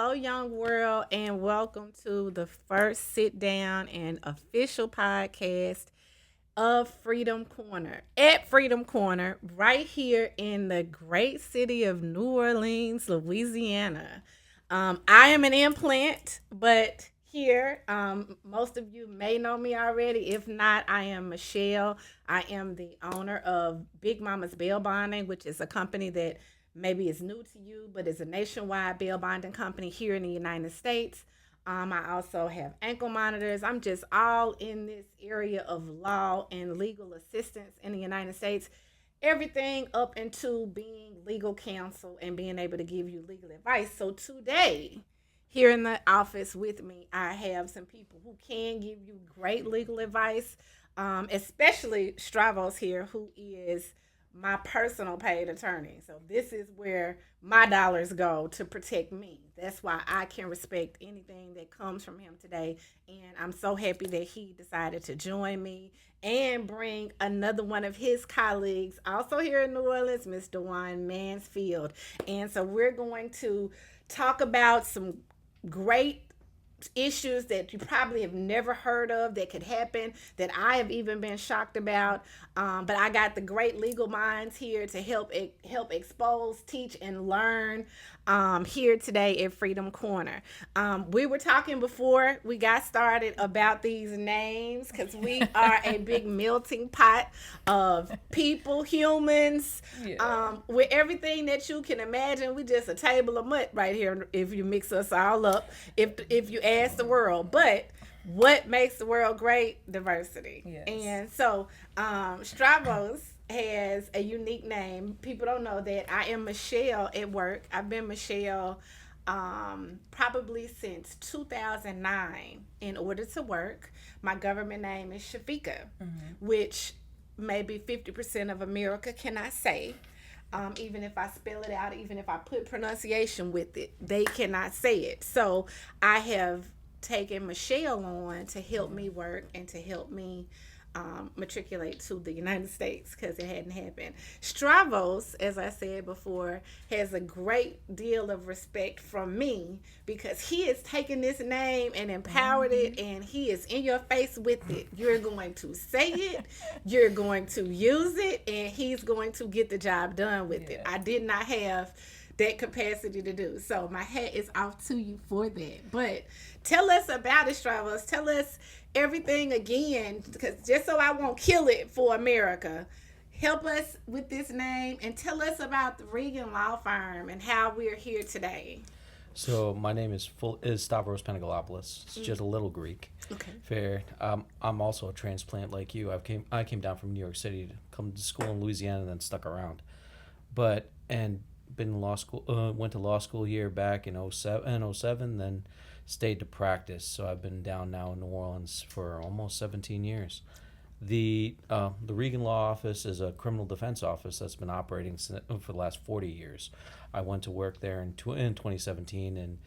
Hello, young world, and welcome to the first sit down and official podcast of Freedom Corner at Freedom Corner, right here in the great city of New Orleans, Louisiana. I am an implant, but here, most of you may know me already. If not, I am Michelle. I am the owner of Big Mama's Bail Bonding, which is a company that maybe is new to you, but is a nationwide bail bonding company here in the United States. I also have ankle monitors. I'm just all in this area of law and legal assistance in the United States. Everything up into being legal counsel and being able to give you legal advice. So today, here in the office with me, I have some people who can give you great legal advice, especially Stravos here, who is my personal paid attorney. So this is where my dollars go to protect me. That's why I can respect anything that comes from him today. And I'm so happy that he decided to join me and bring another one of his colleagues, also here in New Orleans, Mr. Juan Mansfield. And so we're going to talk about some great issues that you probably have never heard of that could happen that I have even been shocked about. But I got the great legal minds here to help expose, teach, and learn here today at Freedom Corner. We were talking before we got started about these names because we are a big melting pot of people, humans, with everything that you can imagine. We just a table of mud right here if you mix us all up. If you ask the world, but what makes the world great? Diversity. Yes. And so Stravos has a unique name. People don't know that I am Michelle at work. I've been Michelle probably since 2009 in order to work. My government name is Shafika, which maybe 50% of America cannot say. Even if I spell it out, even if I put pronunciation with it, they cannot say it. So I have taken Michelle on to help me work and to help me matriculate to the United States because it hadn't happened. Stravos, as I said before, has a great deal of respect from me because he has taken this name and empowered it, and he is in your face with it. You're going to say it, you're going to use it, and he's going to get the job done with it. I did not have that capacity to do. So my hat is off to you for that. But tell us about it, Stravos. Tell us everything again, because just so I won't kill it for America. Help us with this name and tell us about the Regan Law Firm and how we're here today. So my name is Stavros Panagoulopoulos. It's just a little Greek. Okay. Fair. I'm also a transplant like you. I came down from New York City to come to school in Louisiana and then stuck around. And been in law school. Went to law school here back in 07, then stayed to practice. So I've been down now in New Orleans for almost 17 years. The Regan Law Office is a criminal defense office that's been operating for the last 40 years. I went to work there in 2017,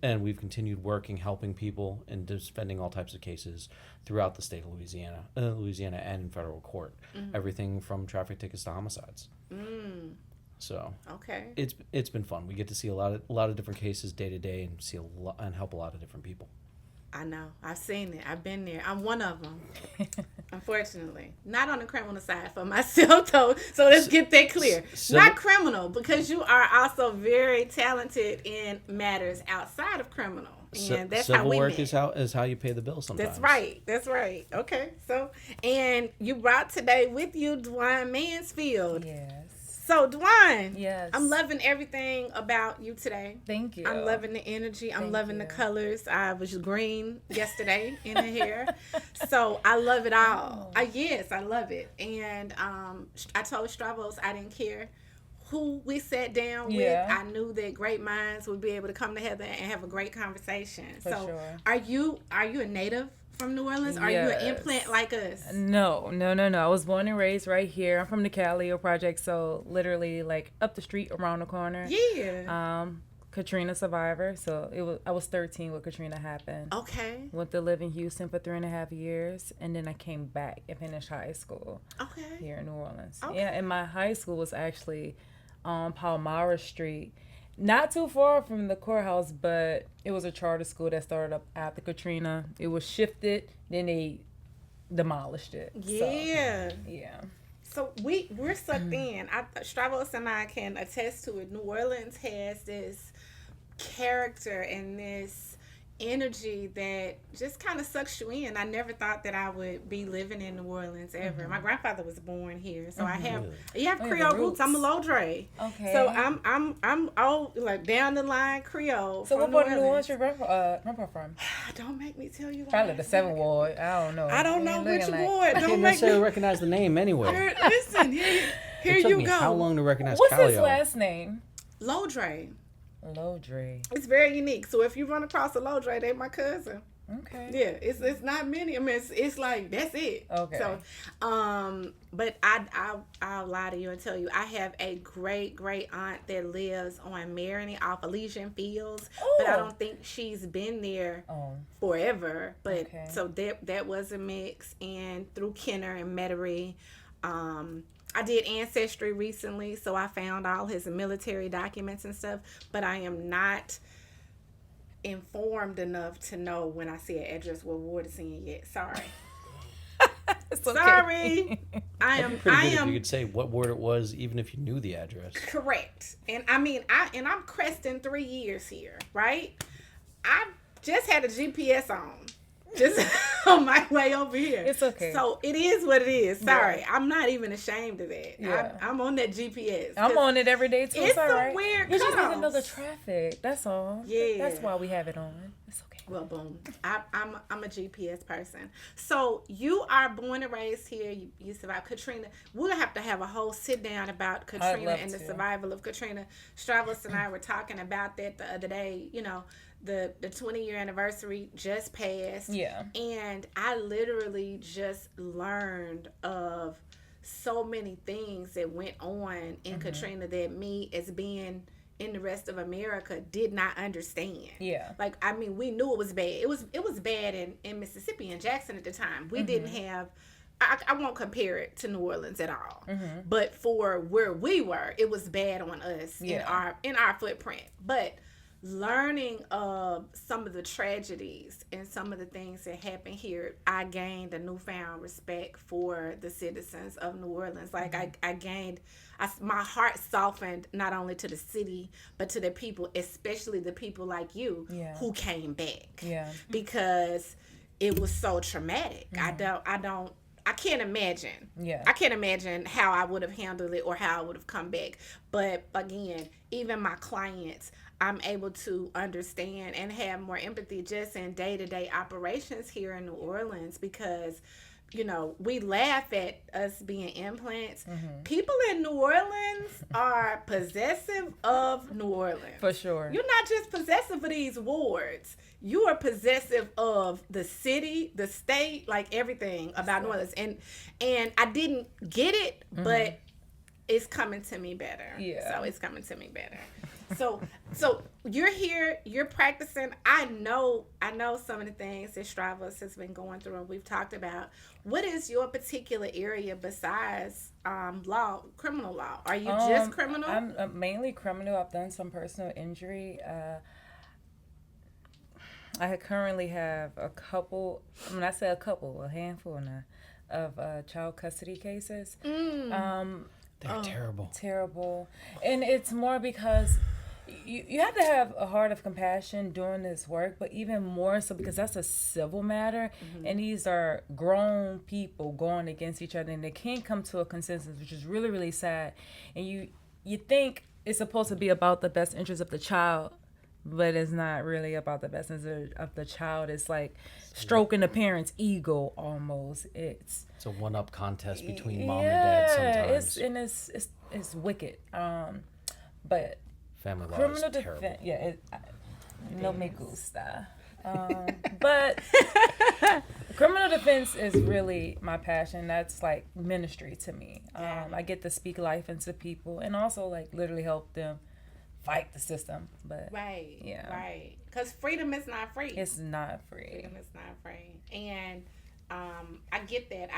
and we've continued working, helping people and defending all types of cases throughout the state of Louisiana and in federal court. Everything from traffic tickets to homicides. So okay, it's been fun. We get to see a lot of different cases day to day and and help a lot of different people. I know. I've seen it. I've been there. I'm one of them. Unfortunately. Not on the criminal side for myself, though. So let's get that clear. Not criminal, because you are also very talented in matters outside of criminal. And that's how we civil work met. is how you pay the bill sometimes. That's right. Okay. So, and you brought today with you Dwayne Mansfield. Yes. So, Dwayne, yes, I'm loving everything about you today. Thank you. I'm loving the energy. I'm loving the colors. I was green yesterday in the hair. So, I love it all. Yes, I love it. And I told Stravos I didn't care who we sat down with. I knew that great minds would be able to come together and have a great conversation. For sure. Are you a native from New Orleans? Are you an implant like us? No. I was born and raised right here. I'm from the Calio Project, so literally like up the street, around the corner. Yeah. Katrina survivor. So I was 13 when Katrina happened. Okay. Went to live in Houston for 3.5 years, and then I came back and finished high school. Okay. Here in New Orleans. Okay. Yeah, and my high school was actually on Palmyra Street Not too far from the courthouse, but it was a charter school that started up after Katrina. It was shifted, then they demolished it. Yeah. So, yeah. So we're sucked in. Stravros and I can attest to it. New Orleans has this character and this energy that just kind of sucks you in. I never thought that I would be living in New Orleans ever. My grandfather was born here, so I have Creole roots. I'm a Lodre. Okay. So I'm all like down the line Creole. So what part of New Orleans your grandpa from? Don't make me tell you. Probably the 7th Ward. I don't know. I don't know which ward. I Don't can't make necessarily me. recognize the name anyway. Listen, here It took you me go. how long to recognize What's Calio? his last name? Lodre. Lodre. It's very unique. So if you run across a Lodre, they my cousin. Okay. Yeah, it's not many. I mean, it's like that's it. Okay. So, but I'll lie to you and tell you, I have a great aunt that lives on Marigny off Elysian Fields, but I don't think she's been there forever. But Okay. so that was a mix, and through Kenner and Metairie, I did Ancestry recently, so I found all his military documents and stuff, but I am not informed enough to know when I see an address what ward it's in yet. Sorry. It's okay. Sorry. I Pretty good if am you could say what ward it was, even if you knew the address. correct. And I mean, I'm cresting 3 years here, right? I just had a GPS on. Just on my way over here. It's okay. So it is what it is. Sorry. I'm not even ashamed of that. Yeah. I'm on that GPS. I'm on it every day too. It's all some right. weird You just need to know cutoffs. the traffic. That's all. Yeah. That's why we have it on. It's okay. Well, boom. I'm a GPS person. So you are born and raised here. You survived Katrina. We'll have to have a whole sit down about Katrina love and the to. survival of Katrina. Stravros and I were talking about that the other day. You know, the 20-year anniversary just passed. Yeah. And I literally just learned of so many things that went on in Katrina that me as being in the rest of America did not understand. Yeah. Like, I mean, we knew it was bad. It was bad in Mississippi and Jackson at the time. We didn't have, I won't compare it to New Orleans at all. But for where we were, it was bad on us in our footprint. But learning of some of the tragedies and some of the things that happened here, I gained a newfound respect for the citizens of New Orleans. Like my heart softened not only to the city, but to the people, especially the people like you who came back. Yeah. Because it was so traumatic. I can't imagine. Yeah. I can't imagine how I would have handled it or how I would have come back. But again, even my clients, I'm able to understand and have more empathy just in day-to-day operations here in New Orleans because, you know, we laugh at us being implants. People in New Orleans are possessive of New Orleans. For sure. You're not just possessive of these wards. You are possessive of the city, the state, like everything about New Orleans. And I didn't get it, but it's coming to me better. Yeah. So it's coming to me better. So you're here, you're practicing. I know some of the things that Stravros has been going through and we've talked about. What is your particular area besides law, criminal law? Are you just criminal? I'm mainly criminal. I've done some personal injury. I currently have a couple, when I say a couple, a handful now, of child custody cases. They're terrible. Terrible. And it's more because you have to have a heart of compassion doing this work, but even more so because that's a civil matter, and these are grown people going against each other, and they can't come to a consensus, which is really, really sad. And you think it's supposed to be about the best interest of the child, but it's not really about the best interest of the child. It's like stroking the parent's ego almost. It's a one-up contest between mom and dad sometimes. It's wicked. But Family law criminal is terrible. defense, no me gusta. But criminal defense is really my passion. That's like ministry to me. I get to speak life into people and also like literally help them fight the system. But right. Because freedom is not free. It's not free. Freedom is not free. And I get that.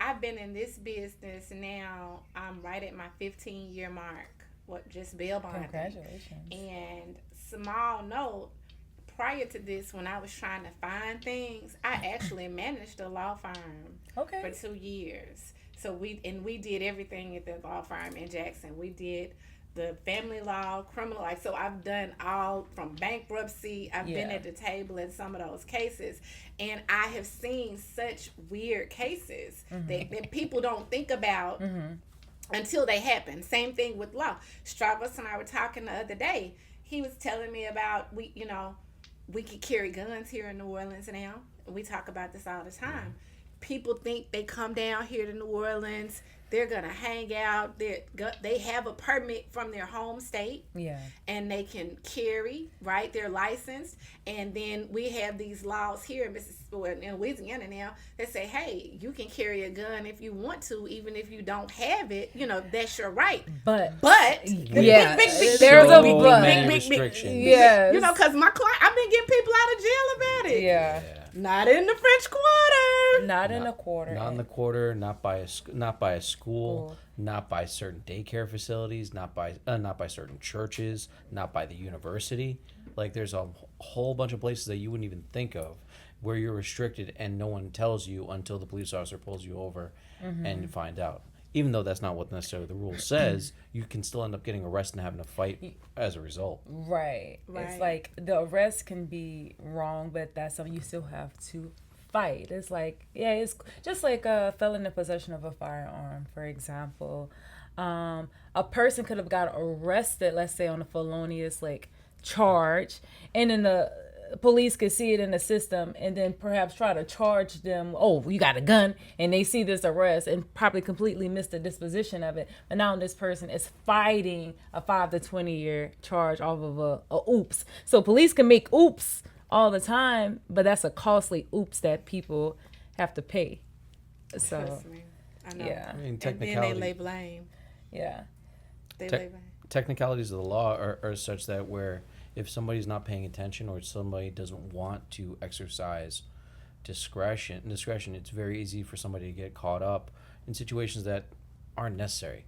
I've been in this business now. I'm right at my 15-year mark. what just bail bonding. Congratulations. And small note, prior to this, when I was trying to find things, I actually managed a law firm for 2 years. So we did everything at the law firm in Jackson. We did the family law, criminal law. So I've done all from bankruptcy. I've been at the table in some of those cases. And I have seen such weird cases that people don't think about until they happen. Same thing with law. Stravros and I were talking the other day. He was telling me about, we could carry guns here in New Orleans now. We talk about this all the time. People think they come down here to New Orleans, they're gonna hang out. They have a permit from their home state, and they can carry. Right, they're licensed. And then we have these laws here in Louisiana now that say, hey, you can carry a gun if you want to, even if you don't have it. That's your right. But there's a big restriction. Yes, because my client, I've been getting people out of jail about it. Yeah. Not in the French Quarter. Not in the quarter. Not in the quarter. Not by a school. Not by certain daycare facilities. Not by certain churches. Not by the university. Like, there's a whole bunch of places that you wouldn't even think of where you're restricted, and no one tells you until the police officer pulls you over and you find out. Even though that's not what necessarily the rule says, you can still end up getting arrested and having to fight as a result. Right. It's like the arrest can be wrong, but that's something you still have to fight. It's like, it's just like a felon in possession of a firearm, for example. A person could have got arrested, let's say, on a felonious charge, and then the police could see it in the system and then perhaps try to charge them, oh, you got a gun, and they see this arrest and probably completely miss the disposition of it. But now this person is fighting a 5 to 20 year charge off of a oops. So police can make oops all the time, but that's a costly oops that people have to pay. So Trust me. I know. I mean, And then they lay blame. Yeah. They lay blame. Technicalities of the law are such that where if somebody's not paying attention or somebody doesn't want to exercise discretion, it's very easy for somebody to get caught up in situations that aren't necessary.